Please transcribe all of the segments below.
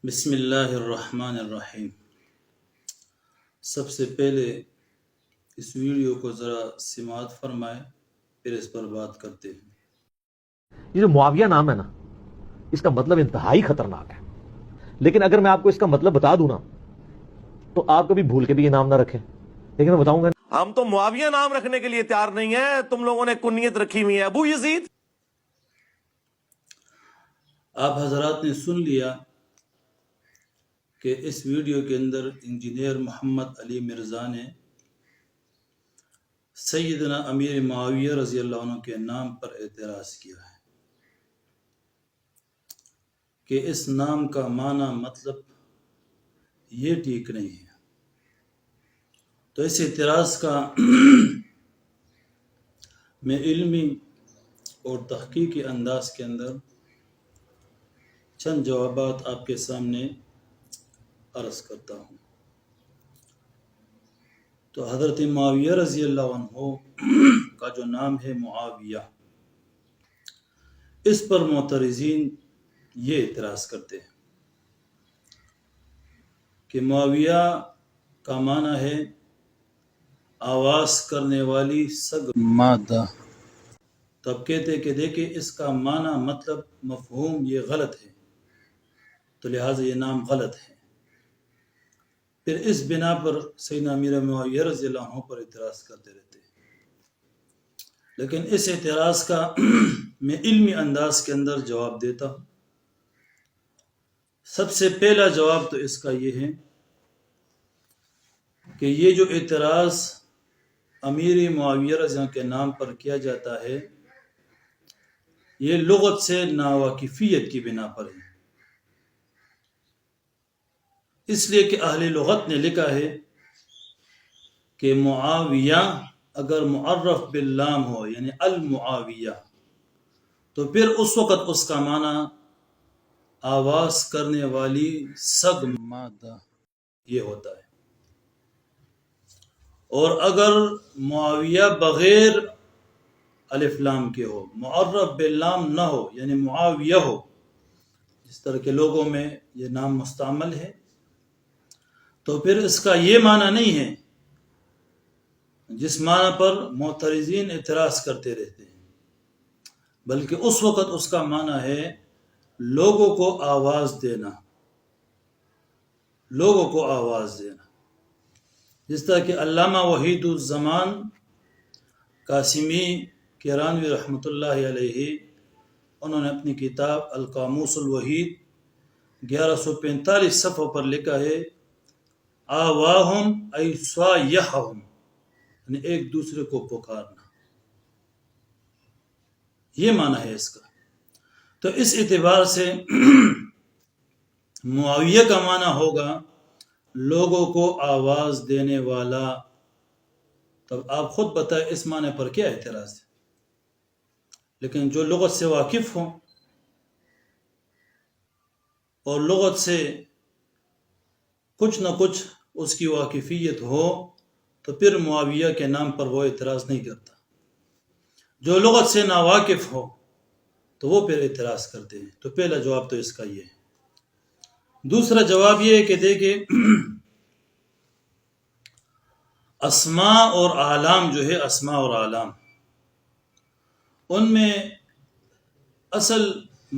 بسم اللہ الرحمن الرحیم۔ سب سے پہلے اس ویڈیو کو ذرا سماعت فرمائے، پھر اس پر بات کرتے ہیں۔ یہ جو معاویہ نام ہے نا، اس کا مطلب انتہائی خطرناک ہے، لیکن اگر میں آپ کو اس کا مطلب بتا دوں نا تو آپ کبھی بھول کے بھی یہ نام نہ رکھیں، لیکن میں بتاؤں گا ہم تو معاویہ نام رکھنے کے لیے تیار نہیں ہیں، تم لوگوں نے کنیت رکھی ہوئی ہے ابو یزید۔ آپ حضرات نے سن لیا کہ اس ویڈیو کے اندر انجینئر محمد علی مرزا نے سیدنا امیر معاویہ رضی اللہ عنہ کے نام پر اعتراض کیا ہے کہ اس نام کا معنی مطلب یہ ٹھیک نہیں ہے۔ تو اس اعتراض کا میں علمی اور تحقیقی انداز کے اندر چند جوابات آپ کے سامنے عرض کرتا ہوں۔ تو حضرت معاویہ رضی اللہ عنہ کا جو نام ہے معاویہ، اس پر معترضین یہ اعتراض کرتے ہیں کہ معاویہ کا معنی ہے آواز کرنے والی سگ مادہ۔ تب کہتے کہ دیکھیں اس کا معنی مطلب مفہوم یہ غلط ہے، تو لہٰذا یہ نام غلط ہے۔ پھر اس بنا پر سیدنا امیر معاویہ رضی اللہ عنہ پر اعتراض کرتے رہتے ہیں، لیکن اس اعتراض کا میں علمی انداز کے اندر جواب دیتا ہوں۔ سب سے پہلا جواب تو اس کا یہ ہے کہ یہ جو اعتراض امیر معاویہ رضی اللہ عنہ کے نام پر کیا جاتا ہے، یہ لغت سے ناواقفیت کی بنا پر ہے۔ اس لیے کہ اہل لغت نے لکھا ہے کہ معاویہ اگر معرف باللام ہو یعنی المعاویہ، تو پھر اس وقت اس کا معنی آواز کرنے والی سگ مادہ یہ ہوتا ہے، اور اگر معاویہ بغیر الف لام کے ہو، معرف باللام نہ ہو یعنی معاویہ ہو، جس طرح کے لوگوں میں یہ نام مستعمل ہے، تو پھر اس کا یہ معنی نہیں ہے جس معنی پر معترضین اعتراض کرتے رہتے ہیں، بلکہ اس وقت اس کا معنی ہے لوگوں کو آواز دینا، لوگوں کو آواز دینا۔ جس طرح کہ علامہ وحید الزمان قاسمی کیرانوی رحمۃ اللہ علیہ، انہوں نے اپنی کتاب القاموس الوحید 1145 صفحوں پر لکھا ہے آواہم ای صایحہم، یعنی ایک دوسرے کو پکارنا، یہ معنی ہے اس کا۔ تو اس اعتبار سے معاویہ کا معنی ہوگا لوگوں کو آواز دینے والا۔ تب آپ خود بتائیں اس معنی پر کیا اعتراض ہے؟ لیکن جو لغت سے واقف ہوں اور لغت سے کچھ نہ کچھ اس کی واقفیت ہو، تو پھر معاویہ کے نام پر وہ اعتراض نہیں کرتا۔ جو لغت سے ناواقف ہو تو وہ پھر اعتراض کرتے ہیں۔ تو پہلا جواب تو اس کا یہ ہے۔ دوسرا جواب یہ ہے کہ دیکھیں اسماء اور اعلام جو ہے، اسماء اور اعلام، ان میں اصل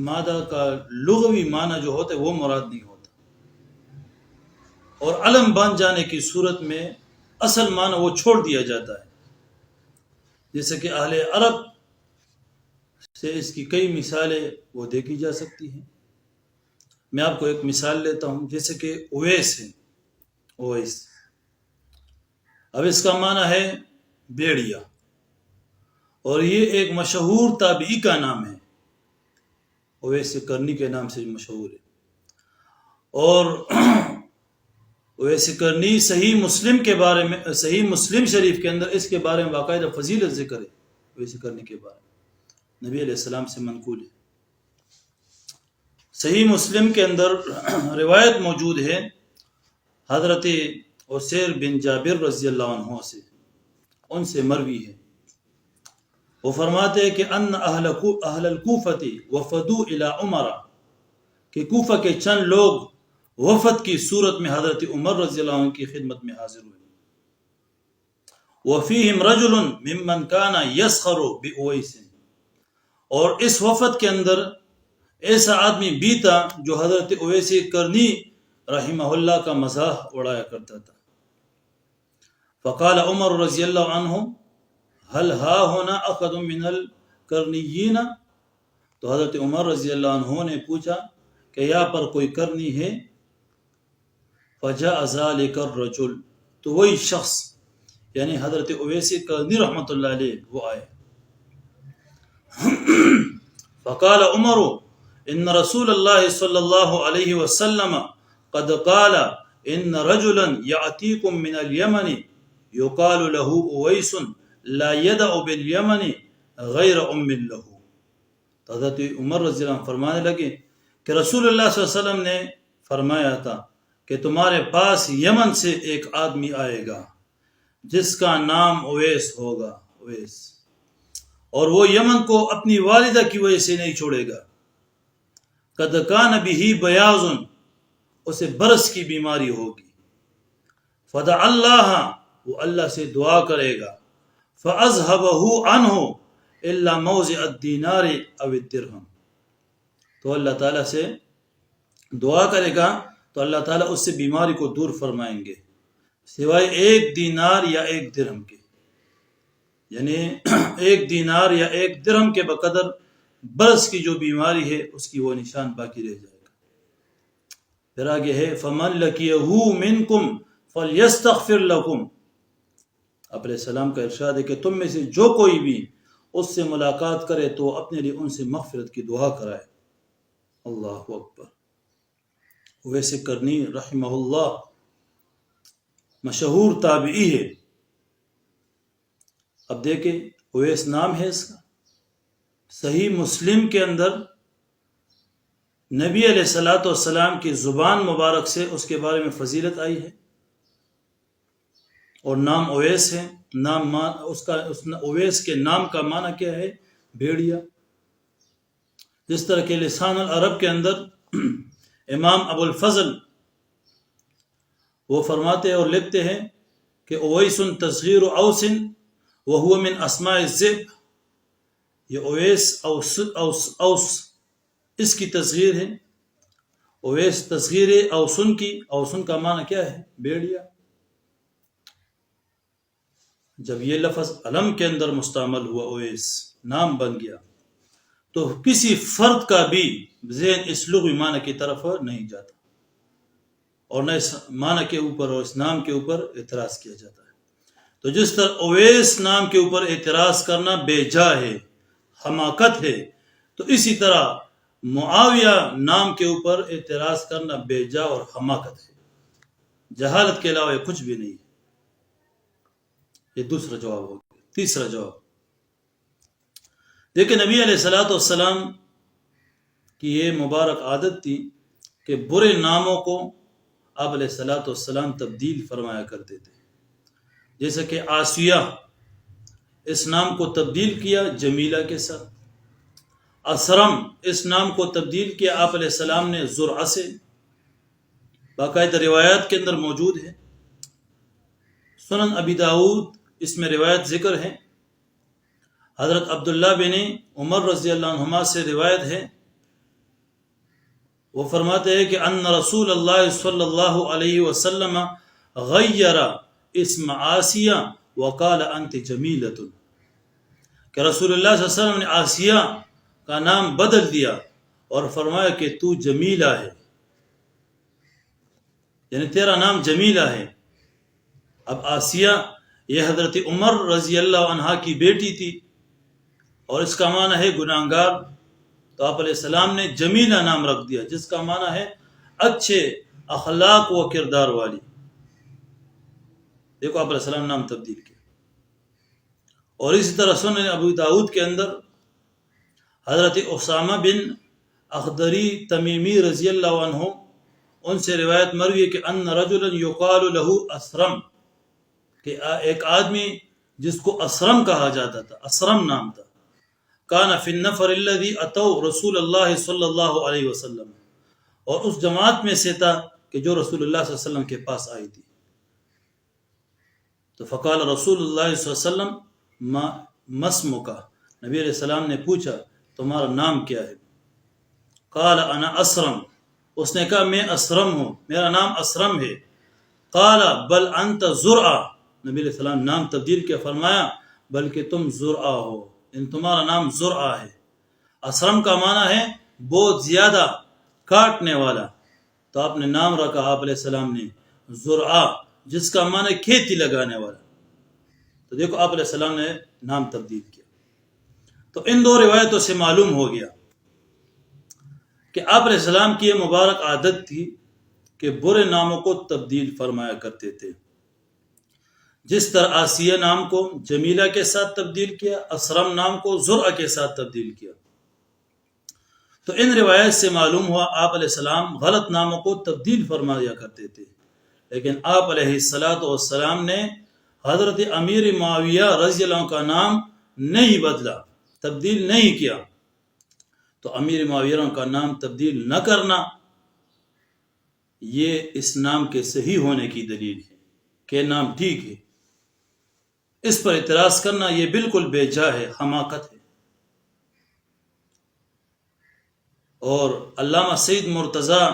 مادہ کا لغوی معنی جو ہوتا ہے وہ مراد نہیں ہوتا، اور علم بن جانے کی صورت میں اصل معنی وہ چھوڑ دیا جاتا ہے۔ جیسے کہ اہل عرب سے اس کی کئی مثالیں وہ دیکھی جا سکتی ہیں۔ میں آپ کو ایک مثال لیتا ہوں، جیسے کہ اویس ہے، اویس، اب اس کا معنی ہے بیڑیا، اور یہ ایک مشہور تابعی کا نام ہے، اویس کرنی کے نام سے مشہور ہے۔ اور اویس کرنی صحیح مسلم کے بارے میں، صحیح مسلم شریف کے اندر اس کے بارے میں باقاعدہ فضیلت ذکر ہے۔ اویس کرنی کے بارے میں نبی علیہ السلام سے منقول ہے۔ صحیح مسلم کے اندر روایت موجود ہے حضرت عسیر بن جابر رضی اللہ عنہ سے، ان سے مروی ہے، وہ فرماتے ہیں کہ ان اہل الکوفۃ وفدوا الی عمر، کہ کوفہ کے چند لوگ وفد کی صورت میں حضرت عمر رضی اللہ عنہ کی خدمت میں حاضر ہوئے. وفیہم رجل ممن کان یسخر بأویس، اور اس وفد کے اندر ایسا آدمی بھی تھا جو حضرت اویس کرنی رحمہ اللہ کا مزاح اڑایا کرتا تھا. فقال عمر رضی اللہ عنہ هل ها هنا احد من القرنیین، تو حضرت عمر رضی اللہ عنہ نے پوچھا کہ یہاں پر کوئی کرنی ہے؟ فجاء ذلك الرجل، تو وہی شخص یعنی حضرت اویس کرنی رحمۃ اللہ علیہ وہ آئے. فقال عمر ان رسول اللہ صلی اللہ علیہ وسلم قد قال ان رجلا یاتیکم من الیمن یقال له اویس لا يدع بالیمن غیر ام له. تو حضرت عمر رضی اللہ عنہ فرمانے لگے کہ رسول اللہ صلی اللہ علیہ وسلم نے فرمایا تھا کہ تمہارے پاس یمن سے ایک آدمی آئے گا جس کا نام اویس ہوگا، اویس، اور وہ یمن کو اپنی والدہ کی وجہ سے نہیں چھوڑے گا. قد کان بہ بیاض، اسے برس کی بیماری ہوگی. فدع اللہ، وہ اللہ سے دعا کرے گا. فاذهبه عنه الا موضع الدینار او الدرہم، تو اللہ تعالیٰ سے دعا کرے گا تو اللہ تعالیٰ اس سے بیماری کو دور فرمائیں گے سوائے ایک دینار یا ایک درہم کے، یعنی ایک دینار یا ایک درہم کے بقدر برس کی جو بیماری ہے اس کی وہ نشان باقی رہ جائے گا. پھر آگے ہے فمن لقیہ منکم فلیستغفر لکم، آپ علیہ السلام کا ارشاد ہے کہ تم میں سے جو کوئی بھی اس سے ملاقات کرے تو اپنے لیے ان سے مغفرت کی دعا کرائے. اللہ اکبر. اویس کرنی رحمہ اللہ مشہور تابعی ہے. اب دیکھیں اویس نام ہے اس کا. صحیح مسلم کے اندر نبی علیہ الصلوۃ والسلام کی زبان مبارک سے اس کے بارے میں فضیلت آئی ہے، اور نام اویس ہے. نام اویس کے نام کا معنی کیا ہے؟ بھیڑیا. جس طرح کہ لسان العرب کے اندر امام ابو الفضل وہ فرماتے اور لکھتے ہیں کہ اویس تصغیر اوس وهو من اسماء الذئب، یہ اویس اوس اس کی تصغیر ہے. اویس تصغیر اوسن کی. اوسن کا معنی کیا ہے؟ بھیڑیا. جب یہ لفظ علم کے اندر مستعمل ہوا، اویس نام بن گیا، تو کسی فرد کا بھی ذہن اس لغوی معنی کی طرف نہیں جاتا، اور نہ اس معنی کے اوپر اور اس نام کے اوپر اعتراض کیا جاتا ہے. تو جس طرح اویس نام کے اوپر اعتراض کرنا بے جا ہے، حماقت ہے، تو اسی طرح معاویہ نام کے اوپر اعتراض کرنا بے جا اور حماقت ہے. جہالت کے علاوہ کچھ بھی نہیں. یہ دوسرا جواب ہو گیا. تیسرا جواب دیکھیں، نبی علیہ الصلوۃ والسلام کی یہ مبارک عادت تھی کہ برے ناموں کو آپ علیہ الصلوۃ والسلام تبدیل فرمایا کرتے تھے. جیسے کہ آسیہ، اس نام کو تبدیل کیا جمیلہ کے ساتھ. اسرم، اس نام کو تبدیل کیا آپ علیہ السلام نے زرعہ سے. باقاعدہ روایات کے اندر موجود ہے. سنن ابی داؤد اس میں روایت ذکر ہے. حضرت عبداللہ بن عمر رضی اللہ عنہما سے روایت ہے، وہ فرماتے ہیں کہ ان رسول اللہ صلی اللہ علیہ وسلم غیر اسم آسیہ وقال انت جمیلۃ، کہ رسول اللہ صلی اللہ علیہ وسلم نے آسیہ کا نام بدل دیا اور فرمایا کہ تو جمیلہ ہے، یعنی تیرا نام جمیلہ ہے. اب آسیہ یہ حضرت عمر رضی اللہ عنہ کی بیٹی تھی اور اس کا معنی ہے گناہگار، تو آپ علیہ السلام نے جمیلہ نام رکھ دیا جس کا معنی ہے اچھے اخلاق و کردار والی. دیکھو آپ علیہ السلام نام تبدیل کیا. اور اسی طرح سنن ابو داؤد کے اندر حضرت اسامہ بن اخدری تمیمی رضی اللہ عنہ ان سے روایت مروی ہے کہ ان رجلا یقال له اسرم، کہ ایک آدمی جس کو اسرم کہا جاتا تھا، اسرم نام تھا، کان فی النفر الذی اتوا رسول اللہ صلی اللہ علیہ وسلم، اور اس جماعت میں سے تھا کہ جو رسول اللہ صلی اللہ علیہ وسلم کے پاس آئی تھی. تو فقال رسول اللہ صلی اللہ علیہ وسلم ما مسمک، نبی علیہ السلام نے پوچھا تمہارا نام کیا ہے؟ قال انا اسرم، اس نے کہا میں اسرم ہوں، میرا نام اسرم ہے. قال بل انت زرع، نبی علیہ السلام نام تبدیل کیا، فرمایا بلکہ تم زرع ہو، ان تمہارا نام زرع ہے. اسرم کا معنی ہے بہت زیادہ کاٹنے والا، تو آپ نے نام رکھا آپ علیہ السلام نے زرع، جس کا معنی کھیتی لگانے والا. تو دیکھو آپ علیہ السلام نے نام تبدیل کیا. تو ان دو روایتوں سے معلوم ہو گیا کہ آپ علیہ السلام کی یہ مبارک عادت تھی کہ برے ناموں کو تبدیل فرمایا کرتے تھے. جس طرح آسیہ نام کو جمیلہ کے ساتھ تبدیل کیا، اسرم نام کو زرع کے ساتھ تبدیل کیا. تو ان روایت سے معلوم ہوا آپ علیہ السلام غلط ناموں کو تبدیل فرمایا کرتے تھے، لیکن آپ علیہ السلام نے حضرت امیر معاویہ رضی اللہ عنہ کا نام نہیں بدلا، تبدیل نہیں کیا. تو امیر معاویہ کا نام تبدیل نہ کرنا یہ اس نام کے صحیح ہونے کی دلیل ہے کہ نام ٹھیک ہے. اس پر اعتراض کرنا یہ بالکل بے جا ہے، حماقت ہے. اور علامہ سید مرتضیٰ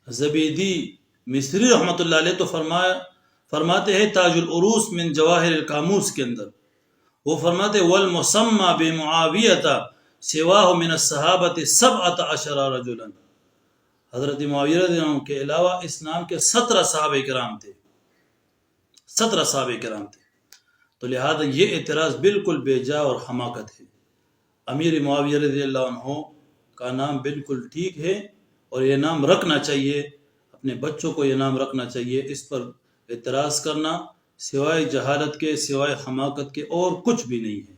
زبیدی مصری رحمۃ اللہ علیہ تو فرماتے ہیں تاج العروس من جواہر القاموس کے اندر، وہ فرماتے والمسمى بمعاویہ سواہ من الصحابۃ 17 رجلا، حضرت معاویہ رضی اللہ عنہ کے علاوہ اس نام کے 17 صحابہ کرام تھے، 17 صحابہ کرام تھے. تو لہذا یہ اعتراض بالکل بے جا اور حماقت ہے. امیر معاویہ رضی اللہ عنہ کا نام بالکل ٹھیک ہے اور یہ نام رکھنا چاہیے، اپنے بچوں کو یہ نام رکھنا چاہیے. اس پر اعتراض کرنا سوائے جہالت کے، سوائے حماقت کے اور کچھ بھی نہیں ہے.